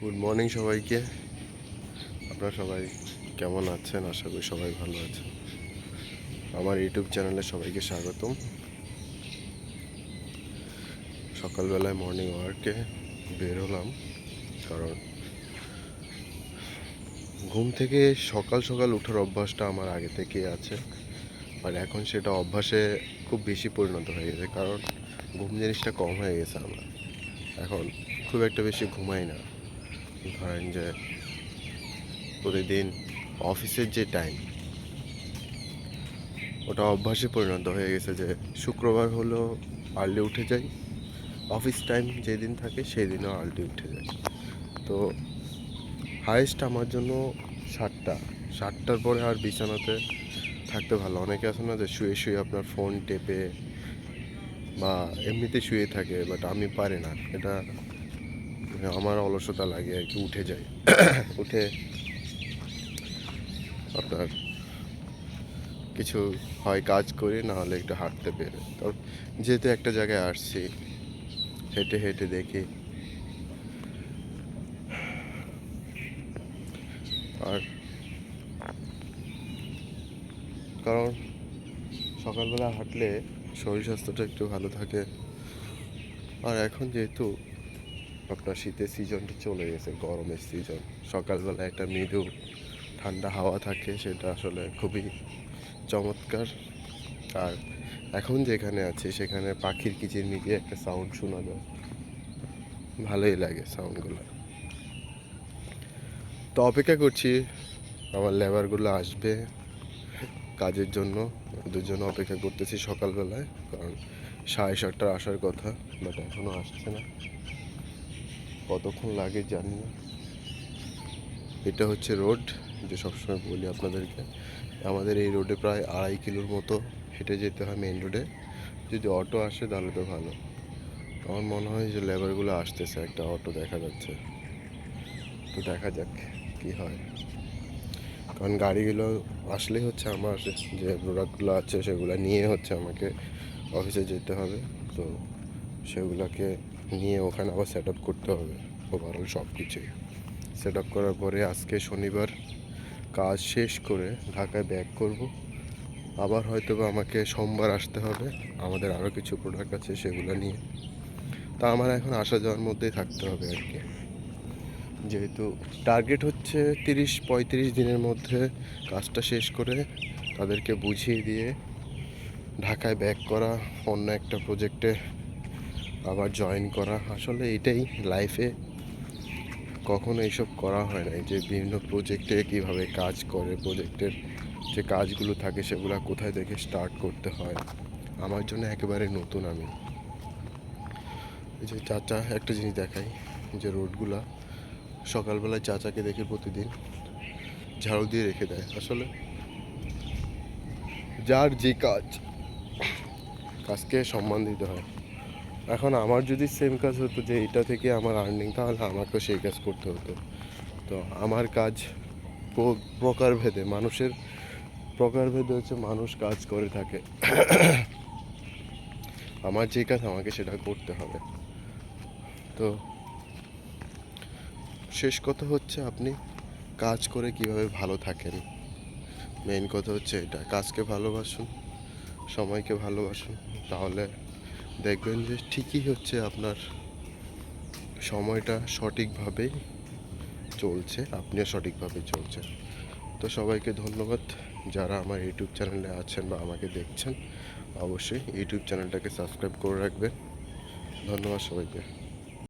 Good morning সবাইকে। আপনারা সবাই কেমন আছেন? আশা করি সবাই ভালো আছেন। আমার ইউটিউব চ্যানেলে সবাইকে স্বাগতম। সকালবেলায় মর্নিং ওয়ার্কে বের হলাম, কারণ ঘুম থেকে সকাল সকাল ওঠার অভ্যাসটা আমার আগে থেকেই আছে, আর এখন সেটা অভ্যাসে খুব বেশি পরিণত হয়ে গেছে। কারণ ঘুম জিনিসটা কম হয়ে গেছে আমার, এখন খুব একটা বেশি ঘুমাই না। ধরেন যে প্রতিদিন অফিসের যে টাইম, ওটা অভ্যাসে পরিণত হয়ে গেছে যে শুক্রবার হলো আর্লি উঠে যাই, অফিস টাইম যেদিন থাকে সেই দিনও আর্লি উঠে যাই। তো হাইয়েস্ট আমার জন্য 7টার পরে আর বিছানাতে থাকতে ভালো। অনেকে আছে না যে শুয়ে শুয়ে আপনার ফোন টেপে বা এমনিতে শুয়ে থাকে, বাট আমি পারি না। এটা আমার অলসতা লাগে আর কি। উঠে যাই, উঠে আপনার কিছু হয় কাজ করি, না হলে একটু হাঁটতে বেরোই। তো যেহেতু একটা জায়গায় আসছি, হেঁটে হেঁটে দেখি। আর কারণ সকালবেলা হাঁটলে শরীর স্বাস্থ্যটা একটু ভালো থাকে। আর এখন যেহেতু আপনার শীতের সিজনটা চলে গেছে, গরমের সিজন, সকালবেলা একটা মৃদু ঠান্ডা হাওয়া থাকে, সেটা আসলে খুবই চমৎকার। আর এখন যেখানে আছি সেখানে পাখির কিচিরমিচির একটা সাউন্ড শোনা যায়, ভালোই লাগে সাউন্ডগুলো। তো অপেক্ষা করছি আমার লেবারগুলো আসবে কাজের জন্য, ওদের জন্য অপেক্ষা করতেছি সকালবেলায়। কারণ 7:30টার আসার কথা, বাট এখনও আসছে না। কতক্ষণ লাগে জানি না। এটা হচ্ছে রোড, যে সবসময় বলি আপনাদেরকে, আমাদের এই রোডে প্রায় 2.5 কিলোর মতো হেঁটে যেতে হয় মেইন রোডে। যদি অটো আসে তাহলে তো ভালো। আমার মনে হয় যে লেবারগুলো আসতেছে, একটা অটো দেখা যাচ্ছে। তো দেখা যাক কি হয়, কারণ গাড়িগুলো আসলেই হচ্ছে আমার যে প্রোডাক্টগুলো আছে সেগুলো নিয়ে হচ্ছে আমাকে অফিসে যেতে হবে। তো সেগুলোকে নিয়ে ওখানে আবার সেট আপ করতে হবে। ওভারঅল সব কিছুই সেট আপ করার পরে আজকে শনিবার কাজ শেষ করে ঢাকায় ব্যাক করব। আবার হয়তো বা আমাকে সোমবার আসতে হবে, আমাদের আরও কিছু প্রোডাক্ট আছে সেগুলো নিয়ে। তা আমার এখন আসা যাওয়ার মধ্যেই থাকতে হবে আর কি। যেহেতু টার্গেট হচ্ছে 30-35 দিনের মধ্যে কাজটা শেষ করে তাদেরকে বুঝিয়ে দিয়ে ঢাকায় ব্যাক করা, অন্য একটা প্রজেক্টে আবার জয়েন করা। আসলে এটাই লাইফে, কখনো এইসব করা হয় না, যে বিভিন্ন প্রজেক্টে কীভাবে কাজ করে, প্রজেক্টের যে কাজগুলো থাকে সেগুলো কোথায় থেকে স্টার্ট করতে হয়, আমার জন্য একেবারে নতুন। আমি এই যে চাচা একটা জিনিস দেখাই, যে রোডগুলা সকালবেলায় চাচাকে দেখে প্রতিদিন ঝাড়ু দিয়ে রেখে দেয়। আসলে যার যে কাজকে সম্মান দিতে হয়। এখন আমার যদি সেম কাজ হতো যে এটা থেকে আমার আর্নিং, তাহলে আমাকেও সেই কাজ করতে হতো। তো আমার কাজ প্রকারভেদে, মানুষের প্রকারভেদে হচ্ছে মানুষ কাজ করে থাকে। আমার যে কাজ আমাকে সেটা করতে হবে। তো শেষ কথা হচ্ছে আপনি কাজ করে কিভাবে ভালো থাকেন, মেইন কথা হচ্ছে এটা। কাজকে ভালোবাসুন, সময়কে ভালোবাসুন, তাহলে দেখবেন যে ঠিকই হচ্ছে আপনার সময়টা সঠিকভাবেই চলছে, আপনিও সঠিকভাবে চলছেন। তো সবাইকে ধন্যবাদ যারা আমার ইউটিউব চ্যানেলে আছেন বা আমাকে দেখছেন। অবশ্যই ইউটিউব চ্যানেলটাকে সাবস্ক্রাইব করে রাখবেন। ধন্যবাদ সবাইকে।